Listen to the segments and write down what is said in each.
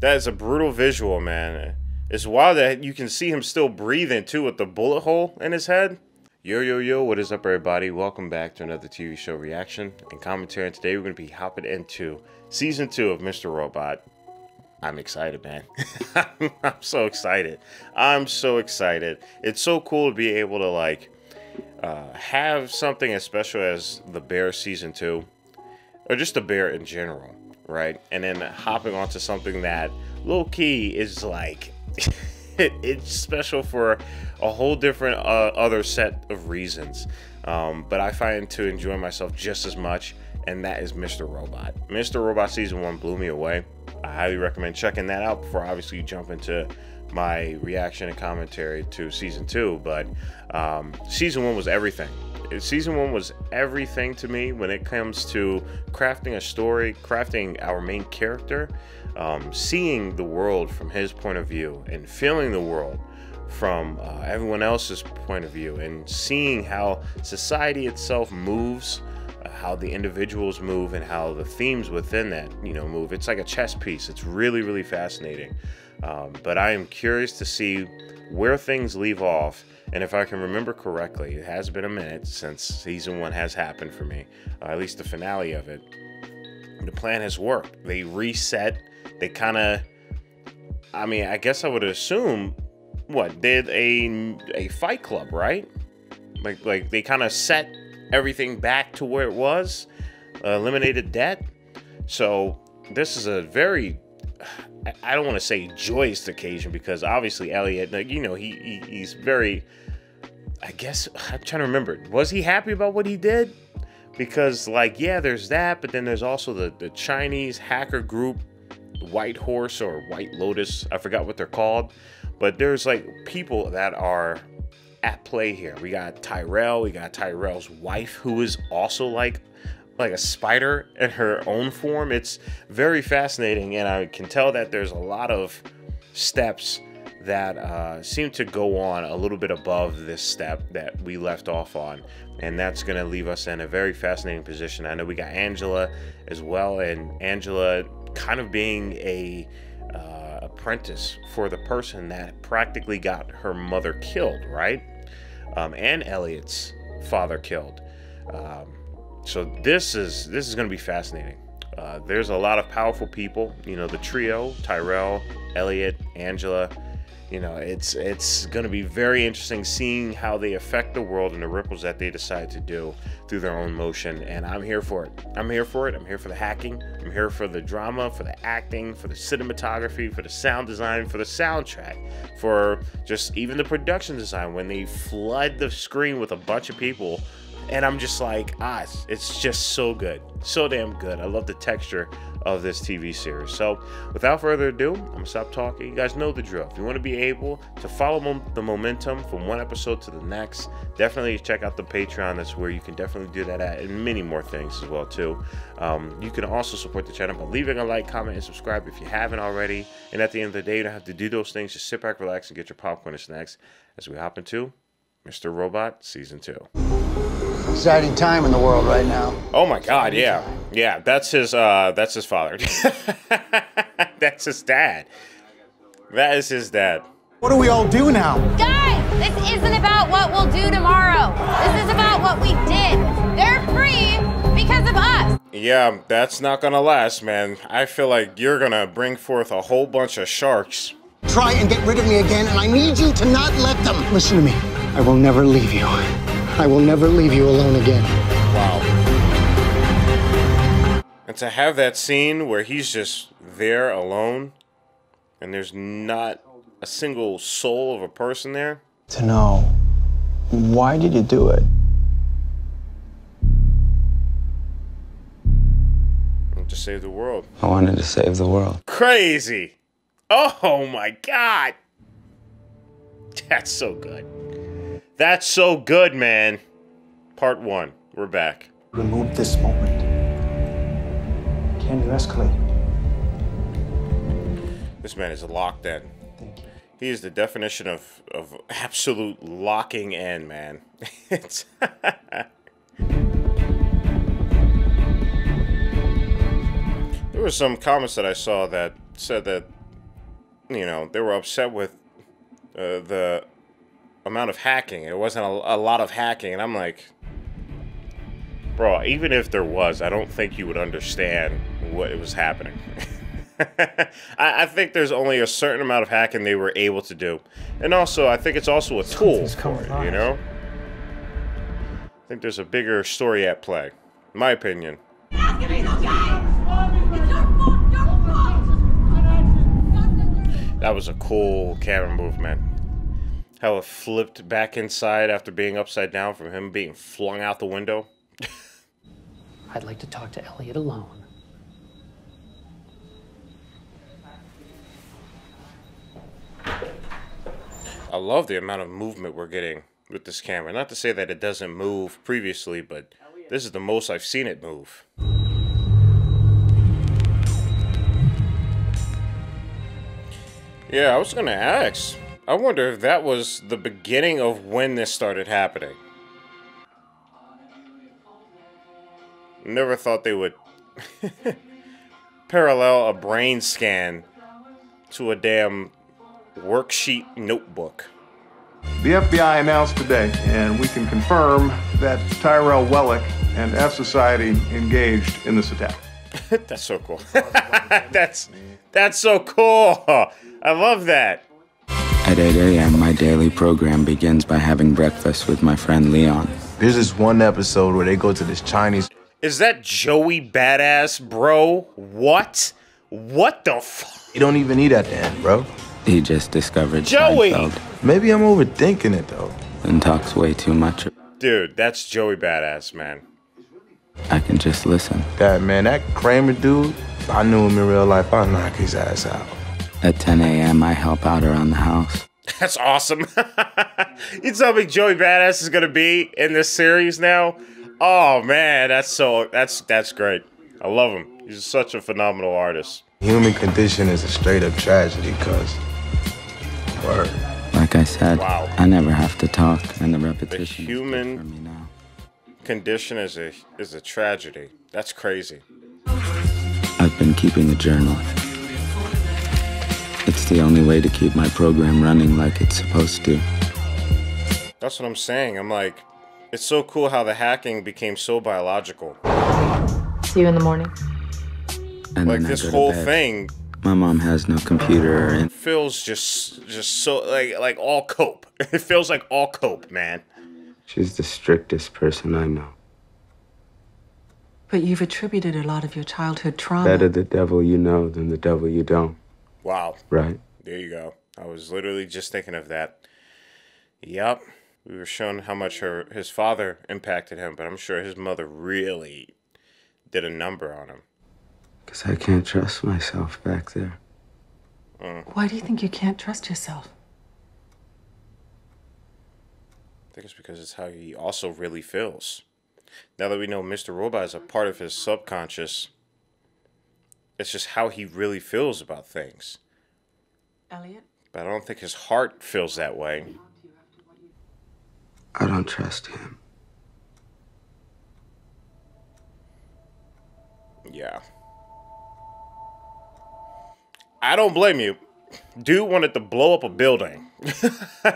That is a brutal visual, man. It's wild that you can see him still breathing, too, with the bullet hole in his head. Yo, yo, yo, what is up, everybody? Welcome back to another TV show reaction and commentary. And today we're going to be hopping into Season 2 of Mr. Robot. I'm excited, man. I'm so excited. I'm so excited. It's so cool to be able to, like, have something as special as The Bear Season 2. Or just The Bear in general, right? And then hopping onto something that, low-key, is, like... it's special for a whole different other set of reasons. But I find to enjoy myself just as much, and that is Mr. Robot. Mr. Robot Season 1 blew me away. I highly recommend checking that out before obviously you jump into my reaction and commentary to Season 2. But Season 1 was everything. Season 1 was everything to me when it comes to crafting a story, crafting our main character, seeing the world from his point of view and feeling the world from everyone else's point of view, and seeing how society itself moves, how the individuals move, and how the themes within that, move. It's like a chess piece. It's really, really fascinating. But I am curious to see where things leave off. And if I can remember correctly, it has been a minute since Season 1 has happened for me, at least the finale of it. The plan has worked. They reset. They kind of, I guess I would assume, did a fight club, right? Like they kind of set everything back to where it was, eliminated debt. So this is a very, I don't want to say joyous occasion, because obviously Elliot, he's very, I guess, I'm trying to remember, was he happy about what he did? Because, yeah, there's that, but then there's also the Chinese hacker group, White Horse or White Lotus, I forgot what they're called, but there's people that are at play here. We got Tyrell, we got Tyrell's wife, who is also like a spider in her own form. It's very fascinating, and I can tell that there's a lot of steps that seem to go on a little bit above this step that we left off on, and that's going to leave us in a very fascinating position. I know we got Angela as well, and Angela kind of being a apprentice for the person that practically got her mother killed, right? And Elliot's father killed. So this is going to be fascinating. There's a lot of powerful people, the trio, Tyrell, Elliot, Angela. It's going to be very interesting seeing how they affect the world and the ripples that they decide to do through their own motion. And I'm here for it. I'm here for it. I'm here for the hacking. I'm here for the drama, for the acting, for the cinematography, for the sound design, for the soundtrack, for just even the production design when they flood the screen with a bunch of people. And I'm just like, it's just so good. So damn good. I love the texture of this TV series. So without further ado, I'm gonna stop talking. You guys know the drill. If you want to be able to follow the momentum from one episode to the next, definitely check out the Patreon. That's where you can definitely do that at, and many more things as well too. You can also support the channel by leaving a like, comment, and subscribe if you haven't already. And at the end of the day, you don't have to do those things. Just sit back, relax, and get your popcorn and snacks as we hop into Mr. Robot Season 2. Exciting time in the world right now. Oh my God, yeah. Yeah, that's his father. That's his dad. That is his dad. What do we all do now? Guys, this isn't about what we'll do tomorrow. This is about what we did. They're free because of us. Yeah, that's not gonna last, man. I feel like you're gonna bring forth a whole bunch of sharks. Try and get rid of me again, and I need you to not let them. Listen to me. I will never leave you. I will never leave you alone again. Wow. And to have that scene where he's just there alone, and there's not a single soul of a person there. To know, why did you do it? To save the world. I wanted to save the world. Crazy. Oh my God. That's so good. That's so good, man. Part 1. We're back. Remove this moment. Can you escalate? This man is locked in. He is the definition of absolute locking in, man. It's there were some comments that I saw that said that you know, they were upset with the amount of hacking. It wasn't a lot of hacking, and I'm like, bro, even if there was, I don't think you would understand what was happening. I think there's only a certain amount of hacking they were able to do. And also, I think it's also a tool for it, you know? I think there's a bigger story at play, in my opinion. That was a cool camera movement. How it flipped back inside after being upside down from him being flung out the window. I'd like to talk to Elliot alone. I love the amount of movement we're getting with this camera. Not to say that it doesn't move previously, but this is the most I've seen it move. Yeah, I was gonna ask. I wonder if that was the beginning of when this started happening. Never thought they would parallel a brain scan to a damn worksheet notebook. The FBI announced today, and we can confirm that Tyrell Wellick and F Society engaged in this attack. That's so cool. That's so cool. I love that. At 8 a.m., my daily program begins by having breakfast with my friend Leon. There's this one episode where they go to this Chinese... Is that Joey Badass, bro? What? What the fuck? You don't even eat at the end, bro. He just discovered Joey! Seinfeld Maybe I'm overthinking it, though. and talks way too much. Dude, that's Joey Badass, man. I can just listen. That Kramer dude, if I knew him in real life, I'd knock his ass out. At 10 a.m., I help out around the house. That's awesome. You tell me Joey Badass is gonna be in this series now? Oh man, that's great. I love him. He's such a phenomenal artist. Human condition is a straight up tragedy, cuz. Word. Like I said, Wow. I never have to talk, and the repetition The is human- good for me now. Condition is a tragedy. That's crazy. I've been keeping a journal. It's the only way to keep my program running like it's supposed to. That's what I'm saying. I'm like, it's so cool how the hacking became so biological. See you in the morning. And Like then I this go to whole bed. thing My mom has no computer, and feels just so like all cope. It feels like all cope, man. she's the strictest person I know. But you've attributed a lot of your childhood trauma. Better the devil you know than the devil you don't, Wow. right? There you go. I was literally just thinking of that. Yep. We were shown how much his father impacted him, but I'm sure his mother really did a number on him. Because I can't trust myself back there. Why do you think you can't trust yourself? I think it's because it's how he also really feels. Now that we know Mr. Robot is a part of his subconscious, it's just how he really feels about things. Elliot? But I don't think his heart feels that way. I don't trust him. Yeah. I don't blame you. Dude wanted to blow up a building.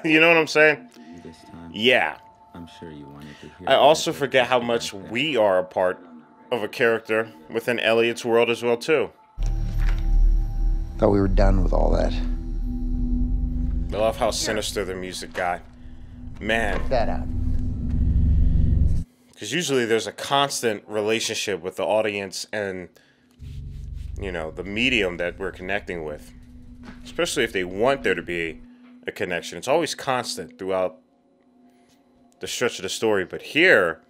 You know what I'm saying? This time, Yeah. I'm sure you wanted to hear. I also forget how much we are a part of a character within Elliot's world as well, too. Thought we were done with all that. I love how sinister the music got. Man. That out. Because usually there's a constant relationship with the audience and, you know, the medium that we're connecting with. Especially if they want there to be a connection. It's always constant throughout the stretch of the story. But here,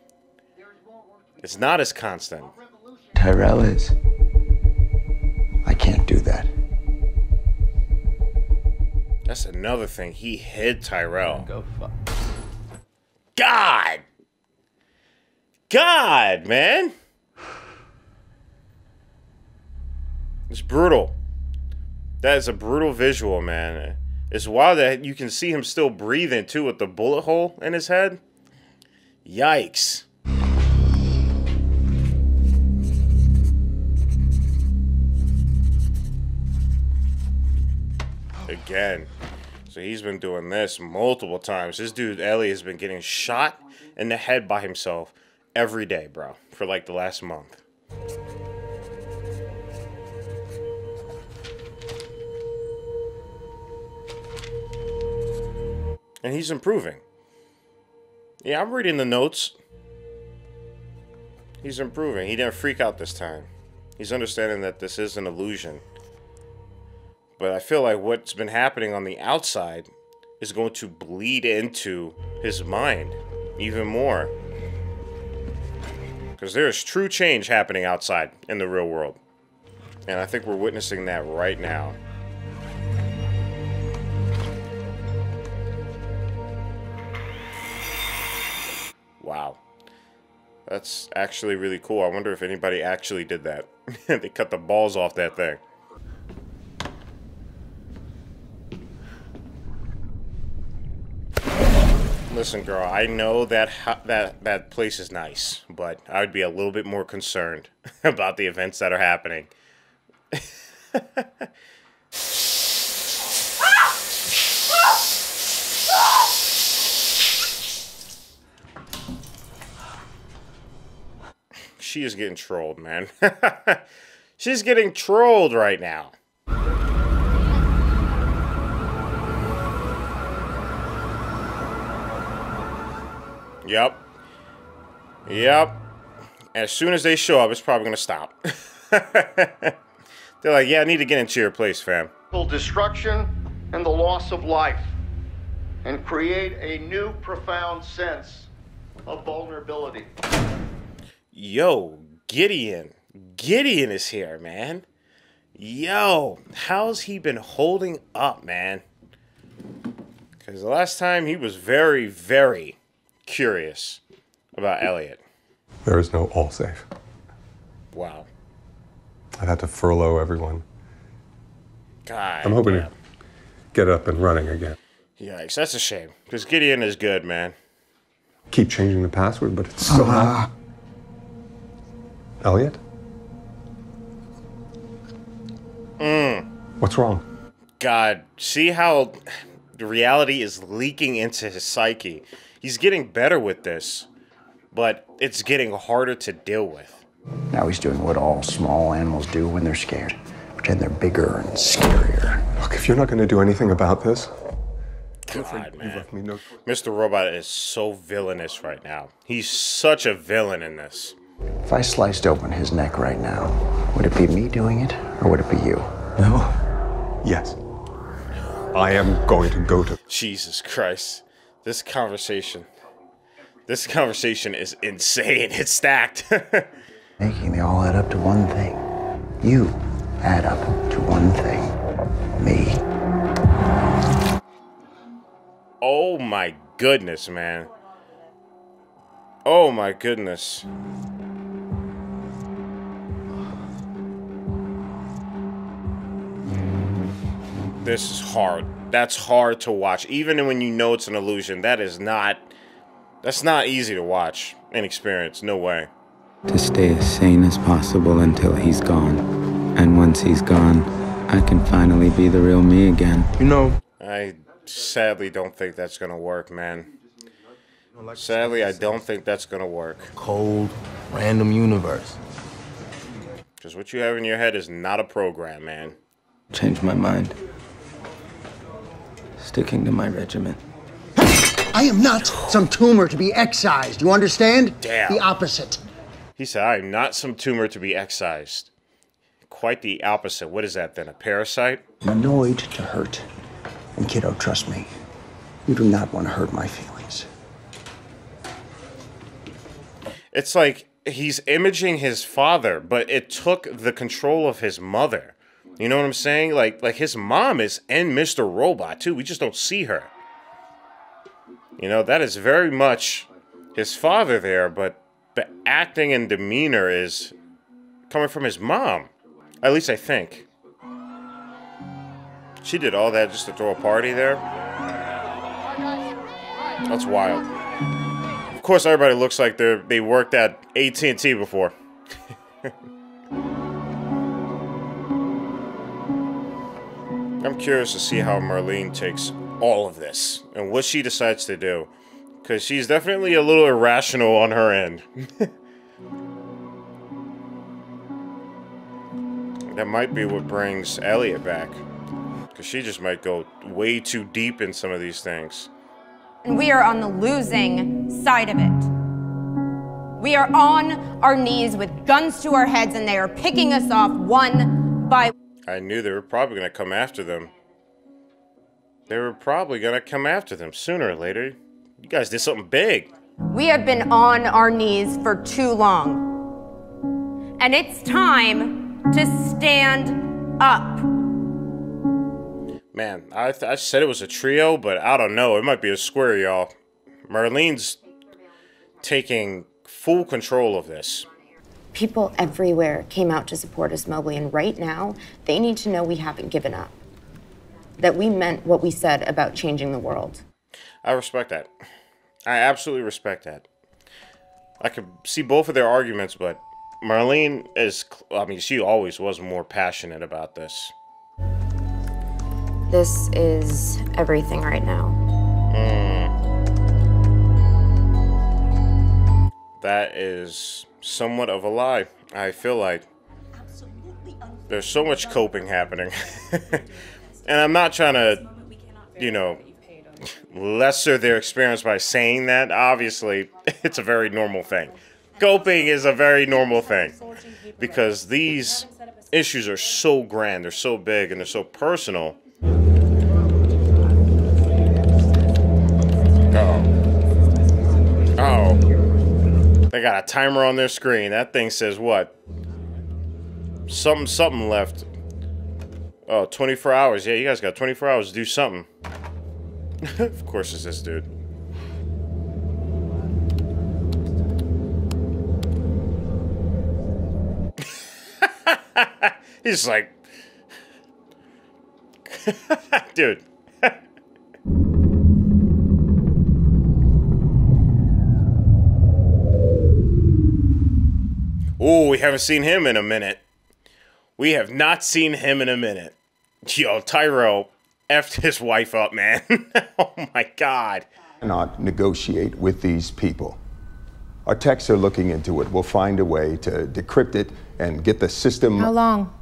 it's not as constant. Tyrell is. I can't do that. That's another thing. He hid Tyrell. Go fuck. God, man. It's brutal. That is a brutal visual, man. It's wild that you can see him still breathing, too, with the bullet hole in his head. Yikes. again. So he's been doing this multiple times. This dude, Ellie, has been getting shot in the head by himself every day, bro, for like the last month. And he's improving. Yeah, I'm reading the notes. He's improving. He didn't freak out this time. He's understanding that this is an illusion. But I feel like what's been happening on the outside is going to bleed into his mind even more. Because there is true change happening outside in the real world. And I think we're witnessing that right now. Wow. That's actually really cool. I wonder if anybody actually did that. They cut the balls off that thing. Listen, girl, I know that that place is nice, but I would be a little bit more concerned about the events that are happening. She is getting trolled, man. She's getting trolled right now. Yep. Yep. As soon as they show up, it's probably going to stop. They're like, yeah, I need to get into your place, fam. Destruction and the loss of life, and create a new profound sense of vulnerability. Yo, Gideon. Gideon is here, man. Yo, how's he been holding up, man? Because the last time he was very, very curious about Elliot. There is no all safe. Wow. I've had to furlough everyone. God. I'm hoping to get it up and running again. Yikes, that's a shame. Because Gideon is good, man. Keep changing the password, but it's still not. Elliot? What's wrong? God, see how the reality is leaking into his psyche. He's getting better with this, but it's getting harder to deal with. Now he's doing what all small animals do when they're scared. Pretend they're bigger and scarier. Look, if you're not going to do anything about this... God, man. Mr. Robot is so villainous right now. He's such a villain in this. If I sliced open his neck right now, would it be me doing it, or would it be you? No. Yes. I am going to go to... Jesus Christ. This conversation is insane. It's stacked. Making they all add up to one thing. You add up to one thing. Me. Oh my goodness, man. Oh my goodness. This is hard. That's hard to watch. Even when you know it's an illusion, that's not easy to watch and experience. No way. To stay as sane as possible until he's gone. And once he's gone, I can finally be the real me again. You know, I sadly don't think that's gonna work, man. Sadly, I don't think that's gonna work. Cold, random universe. Because what you have in your head is not a program, man. Changed my mind. Sticking to my regimen. I am not some tumor to be excised. You understand? Damn. The opposite. He said, I am not some tumor to be excised. Quite the opposite. What is that then? A parasite? I'm annoyed to hurt. And kiddo, trust me, you do not want to hurt my feelings. It's like he's imaging his father, but it took the control of his mother. You know what I'm saying? Like his mom is in Mr. Robot too. We just don't see her. You know, that is very much his father there, but the acting and demeanor is coming from his mom. At least I think. She did all that just to throw a party there. That's wild. Of course, everybody looks like they worked at AT&T before. I'm curious to see how Marlene takes all of this and what she decides to do. Because she's definitely a little irrational on her end. That might be what brings Elliot back. Because she just might go way too deep in some of these things. And we are on the losing side of it. We are on our knees with guns to our heads, and they are picking us off one by one. I knew they were probably going to come after them. They were probably going to come after them sooner or later. You guys did something big. We have been on our knees for too long. And it's time to stand up. Man, I said it was a trio, but I don't know. It might be a square, y'all. Marlene's taking full control of this. People everywhere came out to support us, Mobley, and right now, they need to know we haven't given up. That we meant what we said about changing the world. I respect that. I absolutely respect that. I could see both of their arguments, but Marlene is, I mean, she always was more passionate about this. This is everything right now. That is somewhat of a lie. I feel like there's so much coping happening. And I'm not trying to, you know, lesser their experience by saying that. Obviously, it's a very normal thing. Coping is a very normal thing. Because these issues are so grand, they're so big, and they're so personal. Uh-oh. They got a timer on their screen. That thing says what? Something left. Oh, 24 hours. Yeah, you guys got 24 hours to do something. Of course it's this dude. He's like... Dude. Oh, we haven't seen him in a minute. We have not seen him in a minute. Yo, Tyrell effed his wife up, man. Oh my God. Cannot negotiate with these people. Our techs are looking into it. We'll find a way to decrypt it and get the system. How long?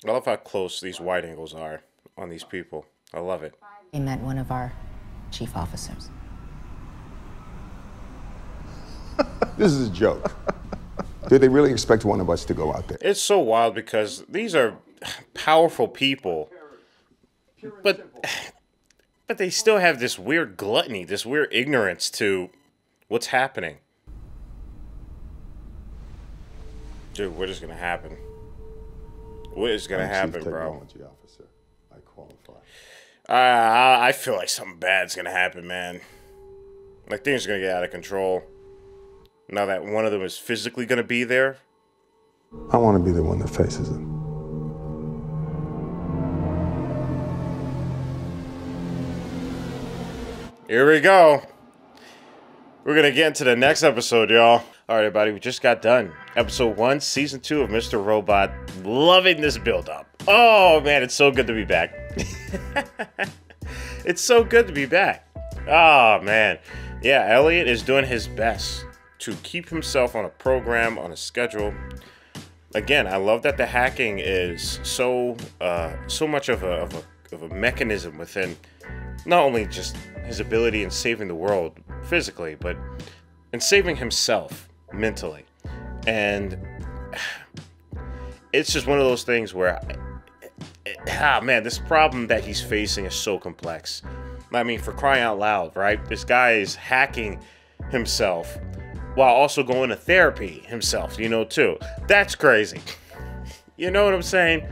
I love how close these wide angles are on these people. I love it. We met one of our chief officers. This is a joke. Did they really expect one of us to go out there? It's so wild because these are powerful people, but they still have this weird gluttony, this weird ignorance to what's happening. Dude, what is gonna happen? What is gonna happen, bro? Officer. I qualify. I feel like something bad's gonna happen, man. Like things are gonna get out of control. Now that one of them is physically gonna be there. I want to be the one that faces it. Here we go. We're gonna get into the next episode, y'all. All right, everybody, we just got done. Episode 1, Season 2 of Mr. Robot. Loving this build-up. Oh, man, it's so good to be back. It's so good to be back. Oh, man. Yeah, Elliot is doing his best to keep himself on a program, on a schedule. Again, I love that the hacking is so much of a mechanism within not only just his ability in saving the world physically, but in saving himself mentally. And it's just one of those things where, man, this problem that he's facing is so complex. I mean, for crying out loud, right? This guy is hacking himself while also going to therapy himself, you know, too. That's crazy. You know what I'm saying?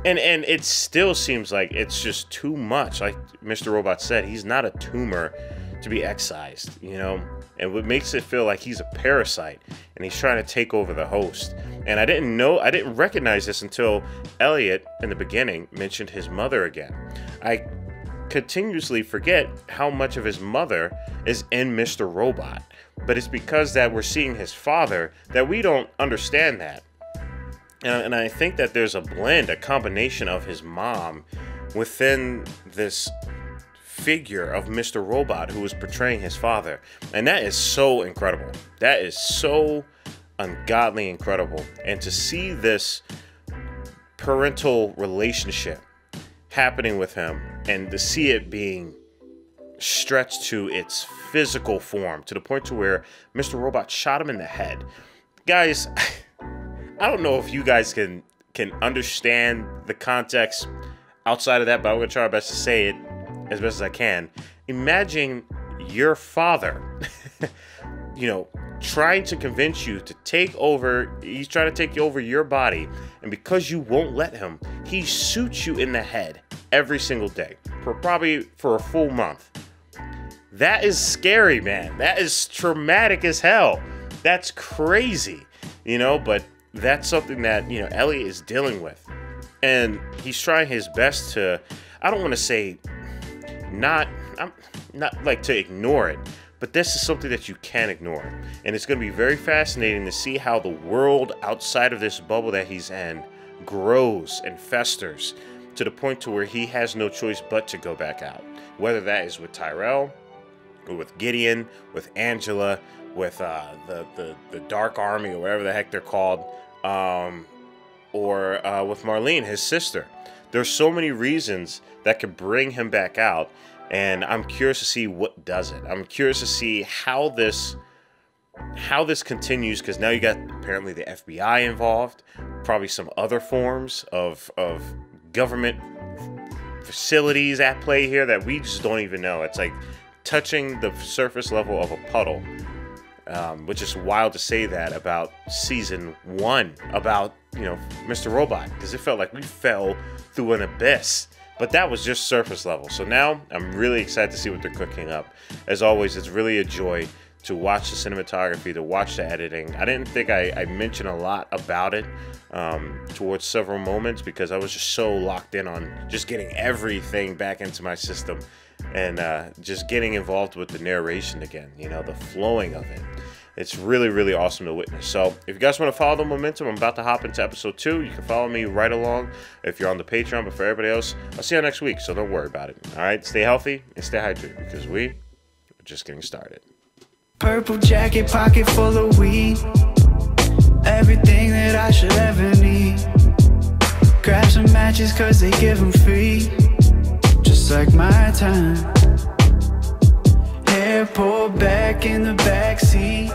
And it still seems like it's just too much. Like Mr. Robot said, he's not a tumor to be excised, you know? And what makes it feel like he's a parasite and he's trying to take over the host. And I didn't recognize this until Elliot, in the beginning, mentioned his mother again. I continuously forget how much of his mother is in Mr. Robot. But it's because that we're seeing his father that we don't understand that. And I think that there's a blend, a combination of his mom within this figure of Mr. Robot who was portraying his father. And that is so incredible. That is so ungodly incredible. And to see this parental relationship happening with him, and to see it being stretched to its physical form, to the point to where Mr. Robot shot him in the head. Guys, I don't know if you guys can understand the context outside of that, but I'm going to try my best to say it as best as I can. Imagine your father, you know, trying to convince you to take over. He's trying to take over your body, and because you won't let him, he shoots you in the head every single day for probably a full month. That is scary, man. That is traumatic as hell. That's crazy, you know, but that's something that, you know, Elliot is dealing with. And he's trying his best to, I don't want to say I'm not like to ignore it, but this is something that you can't ignore. And it's going to be very fascinating to see how the world outside of this bubble that he's in grows and festers to the point to where he has no choice but to go back out. Whether that is with Tyrell, or with Gideon, with Angela, with the Dark Army, or whatever the heck they're called, or with Marlene, his sister. There's so many reasons that could bring him back out, and I'm curious to see what does it. I'm curious to see how this continues, because now you got apparently the FBI involved, probably some other forms of government facilities at play here that we just don't even know. It's like touching the surface level of a puddle, which is wild to say that about season 1, about, you know, Mr. Robot, because it felt like we fell through an abyss, but that was just surface level. So now I'm really excited to see what they're cooking up. As always, it's really a joy to watch the cinematography, to watch the editing. I didn't think I mentioned a lot about it towards several moments, because I was just so locked in on just getting everything back into my system, and just getting involved with the narration again, you know, the flowing of it. It's really, really awesome to witness. So if you guys want to follow the momentum, I'm about to hop into episode 2. You can follow me right along if you're on the Patreon, but for everybody else, I'll see you next week, so don't worry about it. All right, stay healthy and stay hydrated, because we are just getting started. Purple jacket, pocket full of weed, everything that I should ever need. Grab some matches cause they give them free, just like my time. Hair pulled back in the backseat,